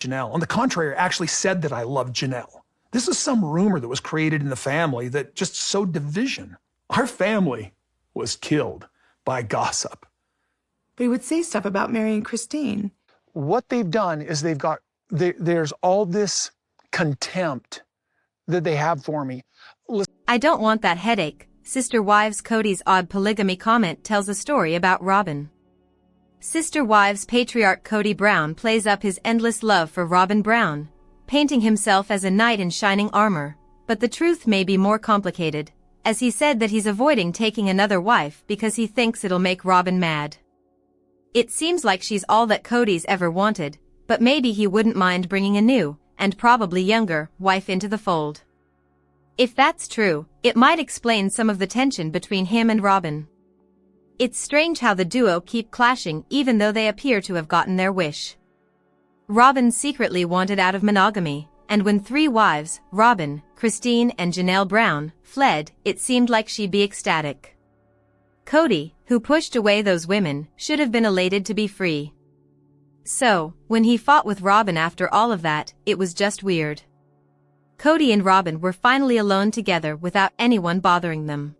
Janelle. On the contrary, I actually said that I loved Janelle. This is some rumor that was created in the family that just sowed division. Our family was killed by gossip. But he would say stuff about marrying Christine. What they've done is there's all this contempt that they have for me. I don't want that headache. Sister Wives Kody's odd polygamy comment tells a story about Robyn. Sister Wives patriarch Kody Brown plays up his endless love for Robyn Brown, painting himself as a knight in shining armor, but the truth may be more complicated, as he said that he's avoiding taking another wife because he thinks it'll make Robyn mad. It seems like she's all that Kody's ever wanted, but maybe he wouldn't mind bringing a new, and probably younger, wife into the fold. If that's true, it might explain some of the tension between him and Robyn. It's strange how the duo keep clashing even though they appear to have gotten their wish. Robyn secretly wanted out of monogamy, and when 3 wives, Robyn, Christine and Janelle Brown, fled, it seemed like she'd be ecstatic. Kody, who pushed away those women, should have been elated to be free. So, when he fought with Robyn after all of that, it was just weird. Kody and Robyn were finally alone together without anyone bothering them.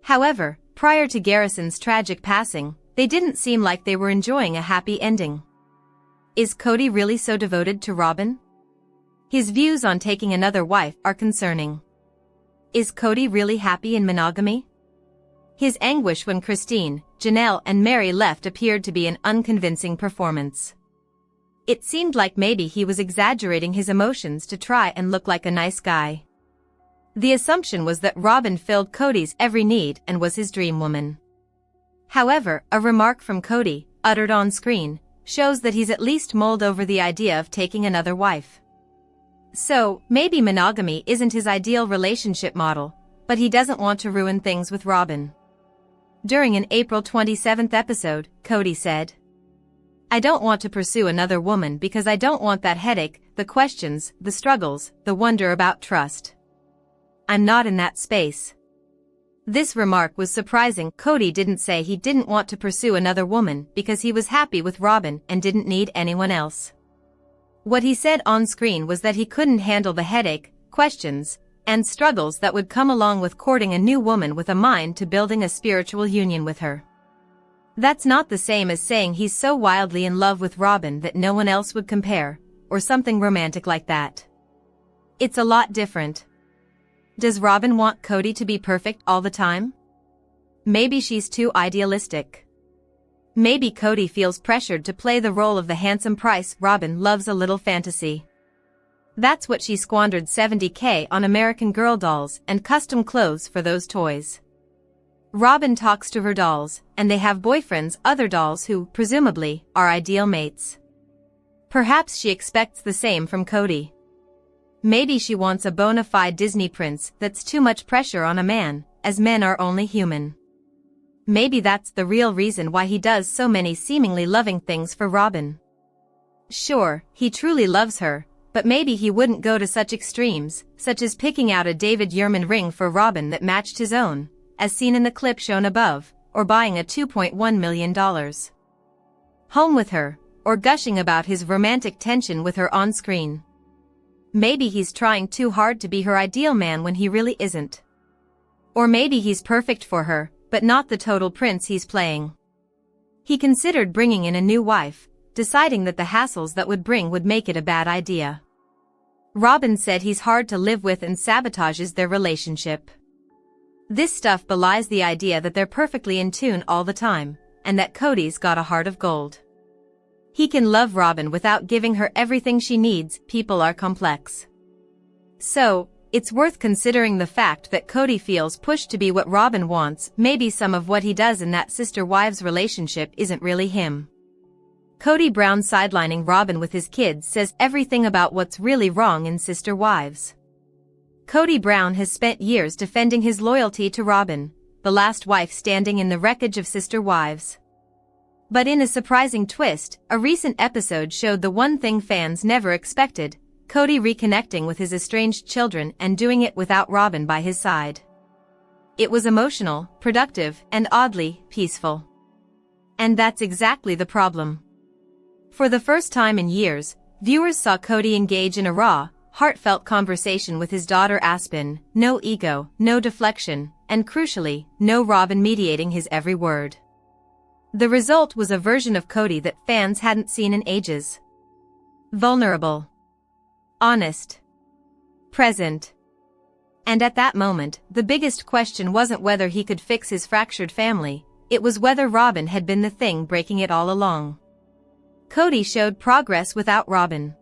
However, prior to Garrison's tragic passing, they didn't seem like they were enjoying a happy ending. Is Kody really so devoted to Robyn? His views on taking another wife are concerning. Is Kody really happy in monogamy? His anguish when Christine, Janelle and Mary left appeared to be an unconvincing performance. It seemed like maybe he was exaggerating his emotions to try and look like a nice guy. The assumption was that Robyn filled Kody's every need and was his dream woman. However, a remark from Kody, uttered on screen, shows that he's at least mulled over the idea of taking another wife. So, maybe monogamy isn't his ideal relationship model, but he doesn't want to ruin things with Robyn. During an April 27th episode, Kody said, "I don't want to pursue another woman because I don't want that headache, the questions, the struggles, the wonder about trust. I'm not in that space." This remark was surprising. Kody didn't say he didn't want to pursue another woman because he was happy with Robyn and didn't need anyone else. What he said on screen was that he couldn't handle the headache, questions, and struggles that would come along with courting a new woman with a mind to building a spiritual union with her. That's not the same as saying he's so wildly in love with Robyn that no one else would compare, or something romantic like that. It's a lot different. Does Robyn want Kody to be perfect all the time? Maybe she's too idealistic. Maybe Kody feels pressured to play the role of the handsome prince. Robyn loves a little fantasy. That's what she squandered $70,000 on American Girl dolls and custom clothes for those toys. Robyn talks to her dolls, and they have boyfriends, other dolls who, presumably, are ideal mates. Perhaps she expects the same from Kody. Maybe she wants a bona fide Disney prince that's too much pressure on a man, as men are only human. Maybe that's the real reason why he does so many seemingly loving things for Robyn. Sure, he truly loves her, but maybe he wouldn't go to such extremes, such as picking out a David Yurman ring for Robyn that matched his own, as seen in the clip shown above, or buying a $2.1 million home with her, or gushing about his romantic tension with her on screen. Maybe he's trying too hard to be her ideal man when he really isn't. Or maybe he's perfect for her, but not the total prince he's playing. He considered bringing in a new wife, deciding that the hassles that would bring would make it a bad idea. Robyn said he's hard to live with and sabotages their relationship. This stuff belies the idea that they're perfectly in tune all the time, and that Kody's got a heart of gold. He can love Robyn without giving her everything she needs. People are complex. So, it's worth considering the fact that Kody feels pushed to be what Robyn wants. Maybe some of what he does in that sister-wives relationship isn't really him. Kody Brown sidelining Robyn with his kids says everything about what's really wrong in Sister Wives. Kody Brown has spent years defending his loyalty to Robyn, the last wife standing in the wreckage of Sister Wives. But in a surprising twist, a recent episode showed the one thing fans never expected, Kody reconnecting with his estranged children and doing it without Robyn by his side. It was emotional, productive, and oddly peaceful. And that's exactly the problem. For the first time in years, viewers saw Kody engage in a raw, heartfelt conversation with his daughter Aspen, no ego, no deflection, and crucially, no Robyn mediating his every word. The result was a version of Kody that fans hadn't seen in ages. Vulnerable. Honest. Present. And at that moment, the biggest question wasn't whether he could fix his fractured family, it was whether Robyn had been the thing breaking it all along. Kody showed progress without Robyn.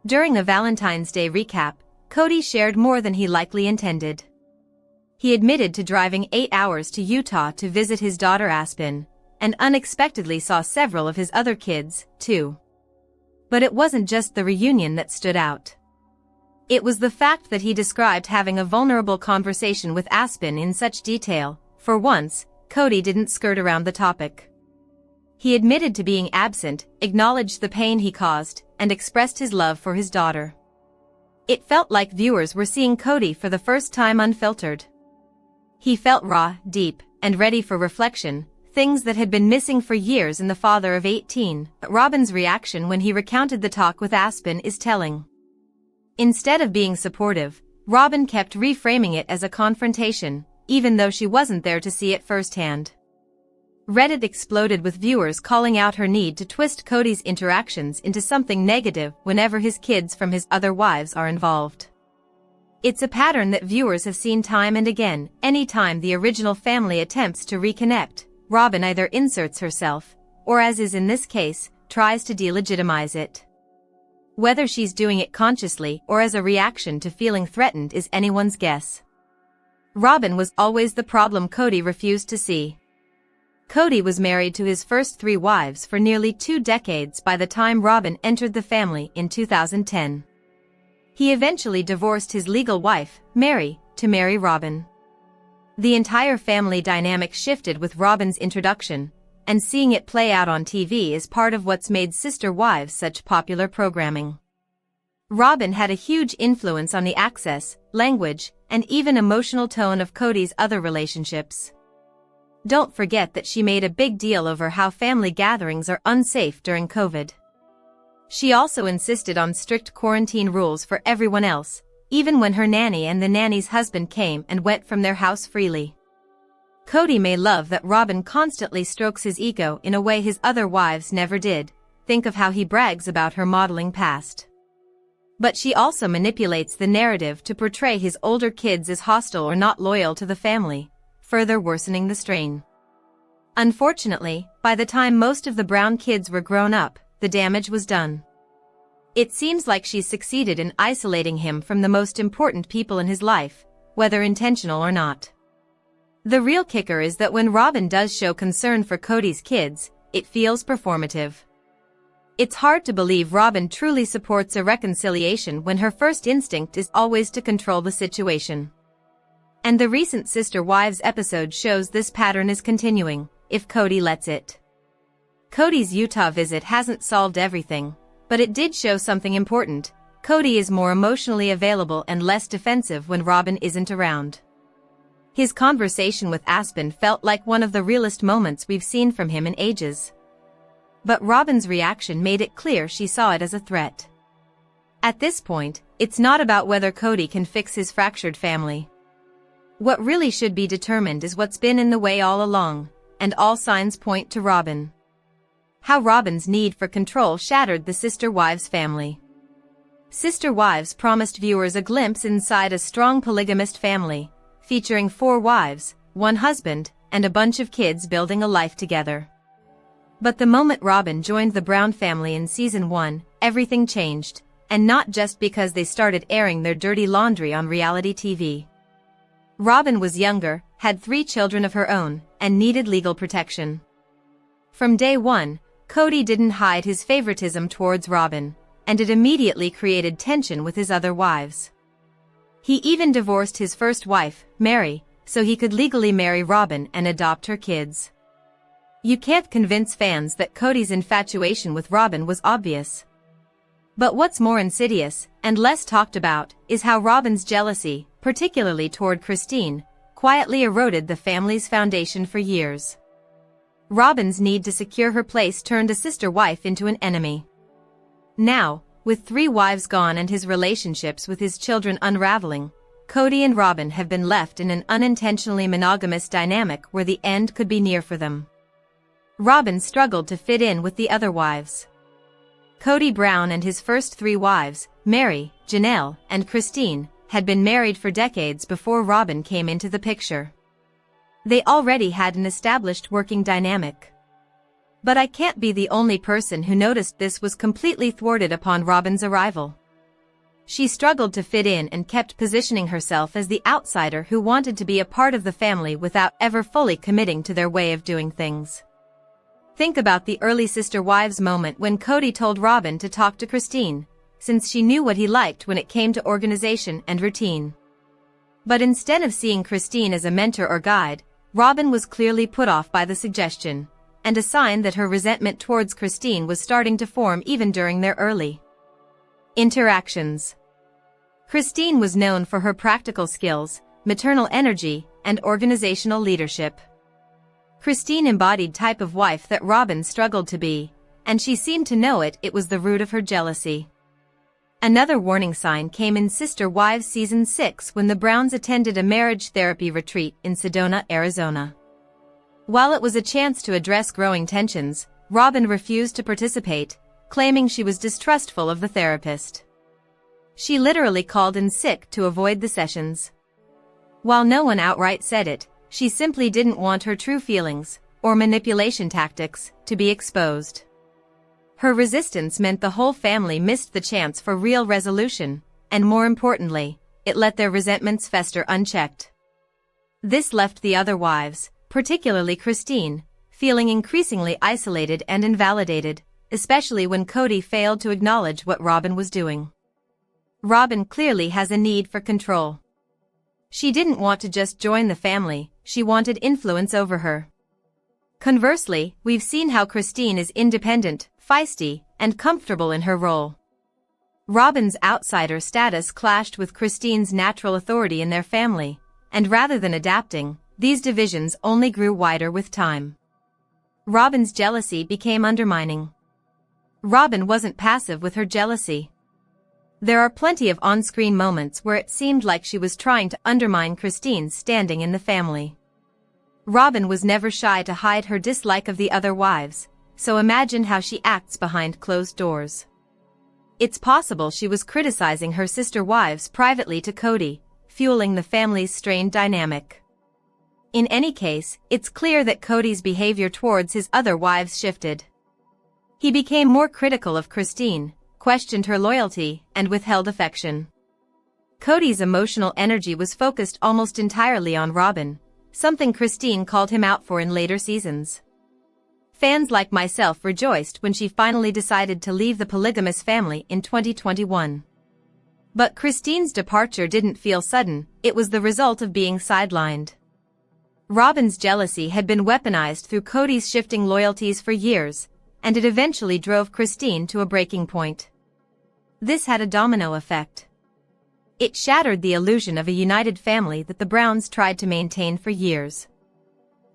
During a Valentine's Day recap, Kody shared more than he likely intended. He admitted to driving 8 hours to Utah to visit his daughter Aspen, and unexpectedly saw several of his other kids, too. But it wasn't just the reunion that stood out. It was the fact that he described having a vulnerable conversation with Aspen in such detail. For once, Kody didn't skirt around the topic. He admitted to being absent, acknowledged the pain he caused, and expressed his love for his daughter. It felt like viewers were seeing Kody for the first time unfiltered. He felt raw, deep, and ready for reflection, things that had been missing for years in the father of 18. But Robyn's reaction when he recounted the talk with Aspen is telling. Instead of being supportive, Robyn kept reframing it as a confrontation, even though she wasn't there to see it firsthand. Reddit exploded with viewers calling out her need to twist Kody's interactions into something negative whenever his kids from his other wives are involved. It's a pattern that viewers have seen time and again. Anytime the original family attempts to reconnect, Robyn either inserts herself, or as is in this case, tries to delegitimize it. Whether she's doing it consciously or as a reaction to feeling threatened is anyone's guess. Robyn was always the problem Kody refused to see. Kody was married to his first 3 wives for nearly 2 decades by the time Robyn entered the family in 2010. He eventually divorced his legal wife, Mary, to marry Robyn. The entire family dynamic shifted with Robyn's introduction, and seeing it play out on TV is part of what's made Sister Wives such popular programming. Robyn had a huge influence on the access, language, and even emotional tone of Kody's other relationships. Don't forget that she made a big deal over how family gatherings are unsafe during COVID. She also insisted on strict quarantine rules for everyone else, even when her nanny and the nanny's husband came and went from their house freely. Kody may love that Robyn constantly strokes his ego in a way his other wives never did. Think of how he brags about her modeling past. But she also manipulates the narrative to portray his older kids as hostile or not loyal to the family, further worsening the strain. Unfortunately, by the time most of the Brown kids were grown up, the damage was done. It seems like she's succeeded in isolating him from the most important people in his life, whether intentional or not. The real kicker is that when Robyn does show concern for Kody's kids, it feels performative. It's hard to believe Robyn truly supports a reconciliation when her first instinct is always to control the situation. And the recent Sister Wives episode shows this pattern is continuing, if Kody lets it. Kody's Utah visit hasn't solved everything, but it did show something important. Kody is more emotionally available and less defensive when Robyn isn't around. His conversation with Aspen felt like one of the realest moments we've seen from him in ages. But Robyn's reaction made it clear she saw it as a threat. At this point, it's not about whether Kody can fix his fractured family. What really should be determined is what's been in the way all along, and all signs point to Robyn. How Robyn's need for control shattered the Sister Wives family. Sister Wives promised viewers a glimpse inside a strong polygamist family, featuring 4 wives, 1 husband, and a bunch of kids building a life together. But the moment Robyn joined the Brown family in season 1, everything changed, and not just because they started airing their dirty laundry on reality TV. Robyn was younger, had 3 children of her own, and needed legal protection. From day 1, Kody didn't hide his favoritism towards Robyn, and it immediately created tension with his other wives. He even divorced his first wife, Mary, so he could legally marry Robyn and adopt her kids. You can't convince fans that Kody's infatuation with Robyn was obvious. But what's more insidious, and less talked about, is how Robyn's jealousy, particularly toward Christine, quietly eroded the family's foundation for years. Robyn's need to secure her place turned a sister wife into an enemy. Now, With 3 wives gone and his relationships with his children unraveling, Kody and Robyn have been left in an unintentionally monogamous dynamic where the end could be near for them. Robyn struggled to fit in with the other wives. Kody Brown and his first 3 wives, Mary, Janelle, and Christine, had been married for decades before Robyn came into the picture. They already had an established working dynamic. But I can't be the only person who noticed this was completely thwarted upon Robyn's arrival. She struggled to fit in and kept positioning herself as the outsider who wanted to be a part of the family without ever fully committing to their way of doing things. Think about the early sister wives moment when Kody told Robyn to talk to Christine, since she knew what he liked when it came to organization and routine. But instead of seeing Christine as a mentor or guide, Robyn was clearly put off by the suggestion, and a sign that her resentment towards Christine was starting to form even during their early interactions. Christine was known for her practical skills, maternal energy, and organizational leadership. Christine embodied type of wife that Robyn struggled to be, and she seemed to know it was the root of her jealousy. Another warning sign came in Sister Wives Season 6 when the Browns attended a marriage therapy retreat in Sedona, Arizona. While it was a chance to address growing tensions, Robyn refused to participate, claiming she was distrustful of the therapist. She literally called in sick to avoid the sessions. While no one outright said it, she simply didn't want her true feelings, or manipulation tactics, to be exposed. Her resistance meant the whole family missed the chance for real resolution, and more importantly, it let their resentments fester unchecked. This left the other wives, particularly Christine, feeling increasingly isolated and invalidated, especially when Kody failed to acknowledge what Robyn was doing. Robyn clearly has a need for control. She didn't want to just join the family, she wanted influence over her. Conversely, we've seen how Christine is independent, feisty, and comfortable in her role. Robyn's outsider status clashed with Christine's natural authority in their family, and rather than adapting, these divisions only grew wider with time. Robyn's jealousy became undermining. Robyn wasn't passive with her jealousy. There are plenty of on-screen moments where it seemed like she was trying to undermine Christine's standing in the family. Robyn was never shy to hide her dislike of the other wives, so imagine how she acts behind closed doors. It's possible she was criticizing her sister wives privately to Kody, fueling the family's strained dynamic. In any case, it's clear that Kody's behavior towards his other wives shifted. He became more critical of Christine, questioned her loyalty, and withheld affection. Kody's emotional energy was focused almost entirely on Robyn, something Christine called him out for in later seasons. Fans like myself rejoiced when she finally decided to leave the polygamous family in 2021. But Christine's departure didn't feel sudden, it was the result of being sidelined. Robyn's jealousy had been weaponized through Kody's shifting loyalties for years, and it eventually drove Christine to a breaking point. This had a domino effect. It shattered the illusion of a united family that the Browns tried to maintain for years.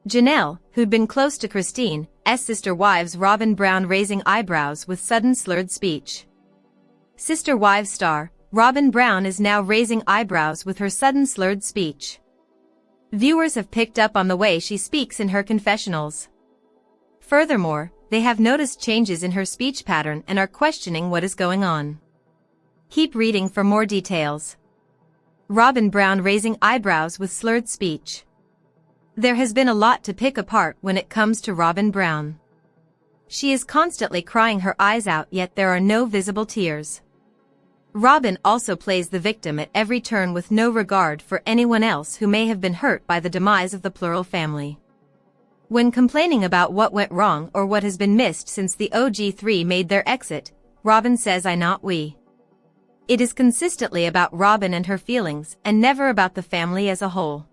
Janelle, who'd been close to Christine's sister wives Robyn Brown raising eyebrows with sudden slurred speech. Sister Wives star, Robyn Brown is now raising eyebrows with her sudden slurred speech. Viewers have picked up on the way she speaks in her confessionals. Furthermore, they have noticed changes in her speech pattern and are questioning what is going on. Keep reading for more details. Robyn Brown raising eyebrows with slurred speech. There has been a lot to pick apart when it comes to Robyn Brown. She is constantly crying her eyes out, yet there are no visible tears. Robyn also plays the victim at every turn with no regard for anyone else who may have been hurt by the demise of the plural family. When complaining about what went wrong or what has been missed since the OG3 made their exit, Robyn says I not we. It is consistently about Robyn and her feelings and never about the family as a whole.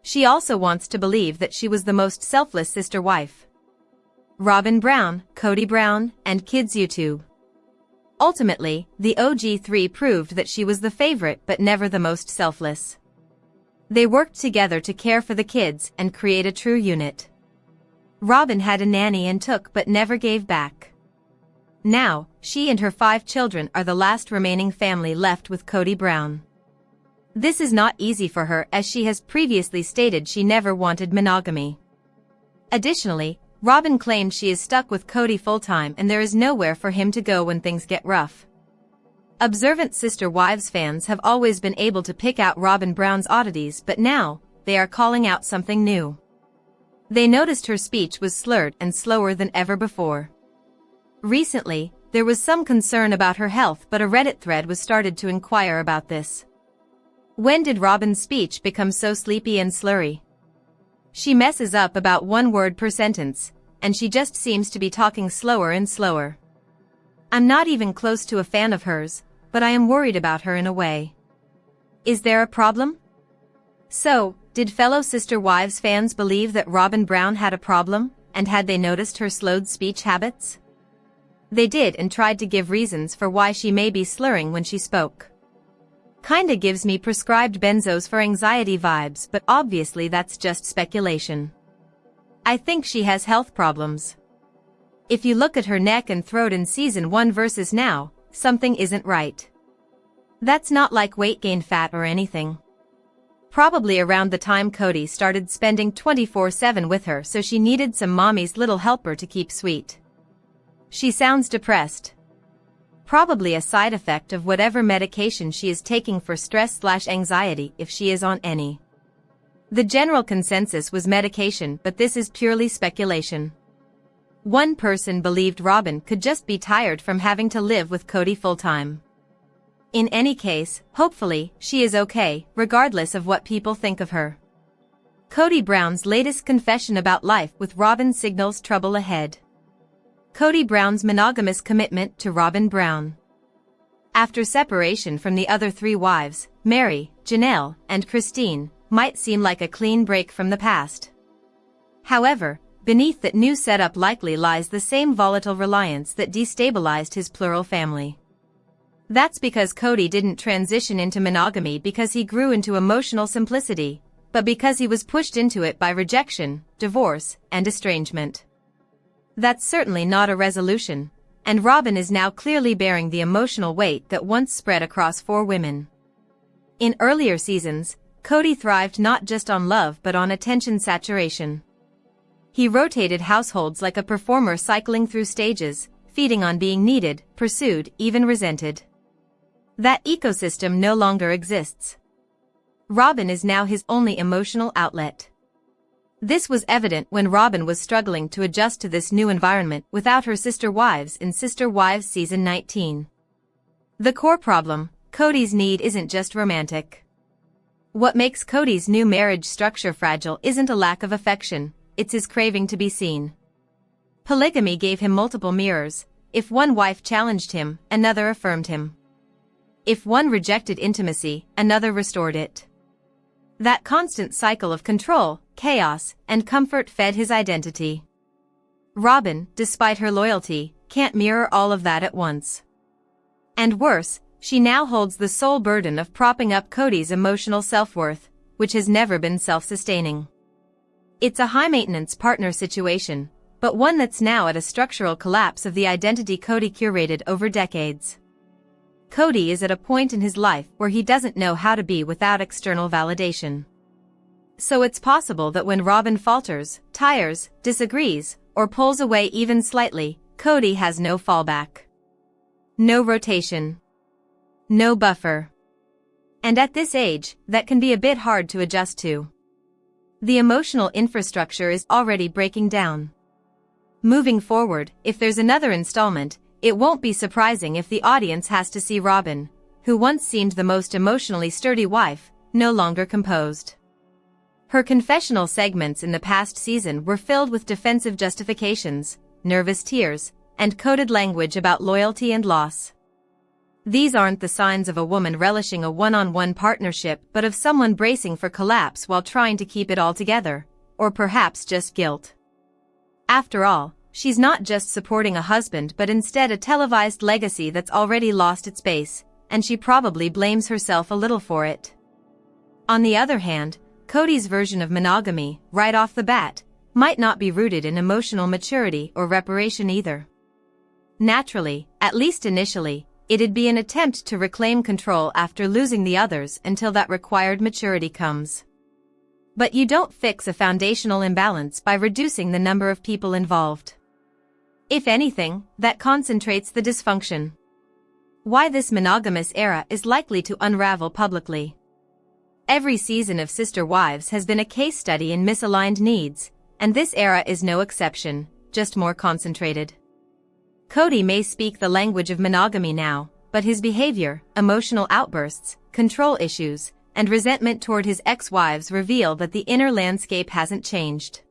She also wants to believe that she was the most selfless sister wife. Robyn Brown, Kody Brown, and Kids YouTube. Ultimately, the OG3 proved that she was the favorite but never the most selfless. They worked together to care for the kids and create a true unit. Robyn had a nanny and took but never gave back. Now, she and her 5 children are the last remaining family left with Kody Brown. This is not easy for her, as she has previously stated she never wanted monogamy. Additionally, Robyn claims she is stuck with Kody full-time and there is nowhere for him to go when things get rough. Observant Sister Wives fans have always been able to pick out Robyn Brown's oddities, but now, they are calling out something new. They noticed her speech was slurred and slower than ever before. Recently, there was some concern about her health, but a Reddit thread was started to inquire about this. When did Robyn's speech become so sleepy and slurry? She messes up about 1 word per sentence, and she just seems to be talking slower and slower. I'm not even close to a fan of hers, but I am worried about her in a way. Is there a problem? So, did fellow Sister Wives fans believe that Robyn Brown had a problem, and had they noticed her slowed speech habits? They did, and tried to give reasons for why she may be slurring when she spoke. Kinda gives me prescribed benzos for anxiety vibes, but obviously that's just speculation. I think she has health problems. If you look at her neck and throat in season 1 versus now, something isn't right. That's not like weight gain fat or anything. Probably around the time Kody started spending 24/7 with her, so she needed some mommy's little helper to keep sweet. She sounds depressed. Probably a side effect of whatever medication she is taking for stress/anxiety, if she is on any. The general consensus was medication, but this is purely speculation. One person believed Robyn could just be tired from having to live with Kody full-time. In any case, hopefully, she is okay, regardless of what people think of her. Kody Brown's latest confession about life with Robyn signals trouble ahead. Kody Brown's monogamous commitment to Robyn Brown. After separation from the other 3 wives, Mary, Janelle, and Christine, might seem like a clean break from the past. However, beneath that new setup likely lies the same volatile reliance that destabilized his plural family. That's because Kody didn't transition into monogamy because he grew into emotional simplicity, but because he was pushed into it by rejection, divorce, and estrangement. That's certainly not a resolution, and Robyn is now clearly bearing the emotional weight that once spread across 4 women. In earlier seasons, Kody thrived not just on love but on attention saturation. He rotated households like a performer cycling through stages, feeding on being needed, pursued, even resented. That ecosystem no longer exists. Robyn is now his only emotional outlet. This was evident when Robyn was struggling to adjust to this new environment without her sister wives in Sister Wives Season 19. The core problem, Kody's need isn't just romantic. What makes Kody's new marriage structure fragile isn't a lack of affection, it's his craving to be seen. Polygamy gave him multiple mirrors. If one wife challenged him, another affirmed him. If one rejected intimacy, another restored it. That constant cycle of control, chaos, and comfort fed his identity. Robyn, despite her loyalty, can't mirror all of that at once. And worse, she now holds the sole burden of propping up Kody's emotional self-worth, which has never been self-sustaining. It's a high-maintenance partner situation, but one that's now at a structural collapse of the identity Kody curated over decades. Kody is at a point in his life where he doesn't know how to be without external validation. So it's possible that when Robyn falters, tires, disagrees, or pulls away even slightly, Kody has no fallback. No rotation. No buffer. And at this age, that can be a bit hard to adjust to. The emotional infrastructure is already breaking down. Moving forward, if there's another installment, it won't be surprising if the audience has to see Robyn, who once seemed the most emotionally sturdy wife, no longer composed. Her confessional segments in the past season were filled with defensive justifications, nervous tears, and coded language about loyalty and loss. These aren't the signs of a woman relishing a one-on-one partnership but of someone bracing for collapse while trying to keep it all together, or perhaps just guilt. After all, she's not just supporting a husband but instead a televised legacy that's already lost its base, and she probably blames herself a little for it. On the other hand, Kody's version of monogamy, right off the bat, might not be rooted in emotional maturity or reparation either. Naturally, at least initially, it'd be an attempt to reclaim control after losing the others until that required maturity comes. But you don't fix a foundational imbalance by reducing the number of people involved. If anything, that concentrates the dysfunction. Why this monogamous era is likely to unravel publicly. Every season of Sister Wives has been a case study in misaligned needs, and this era is no exception, just more concentrated. Kody may speak the language of monogamy now, but his behavior, emotional outbursts, control issues, and resentment toward his ex-wives reveal that the inner landscape hasn't changed.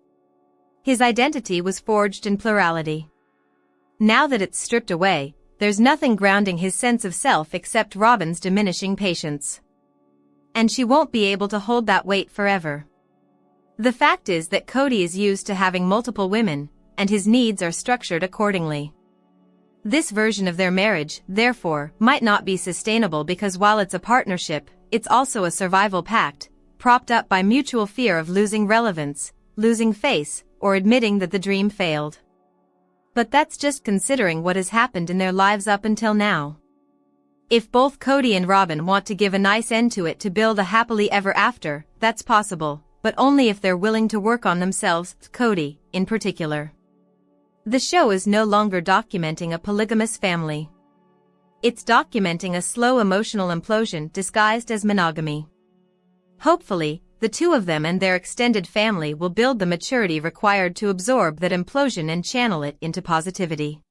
His identity was forged in plurality. Now that it's stripped away, there's nothing grounding his sense of self except Robyn's diminishing patience. And she won't be able to hold that weight forever. The fact is that Kody is used to having multiple women, and his needs are structured accordingly. This version of their marriage, therefore, might not be sustainable because while it's a partnership, it's also a survival pact, propped up by mutual fear of losing relevance, losing face, or admitting that the dream failed. But that's just considering what has happened in their lives up until now. If both Kody and Robyn want to give a nice end to it to build a happily ever after, that's possible, but only if they're willing to work on themselves, Kody, in particular. The show is no longer documenting a polygamous family. It's documenting a slow emotional implosion disguised as monogamy. Hopefully, the two of them and their extended family will build the maturity required to absorb that implosion and channel it into positivity.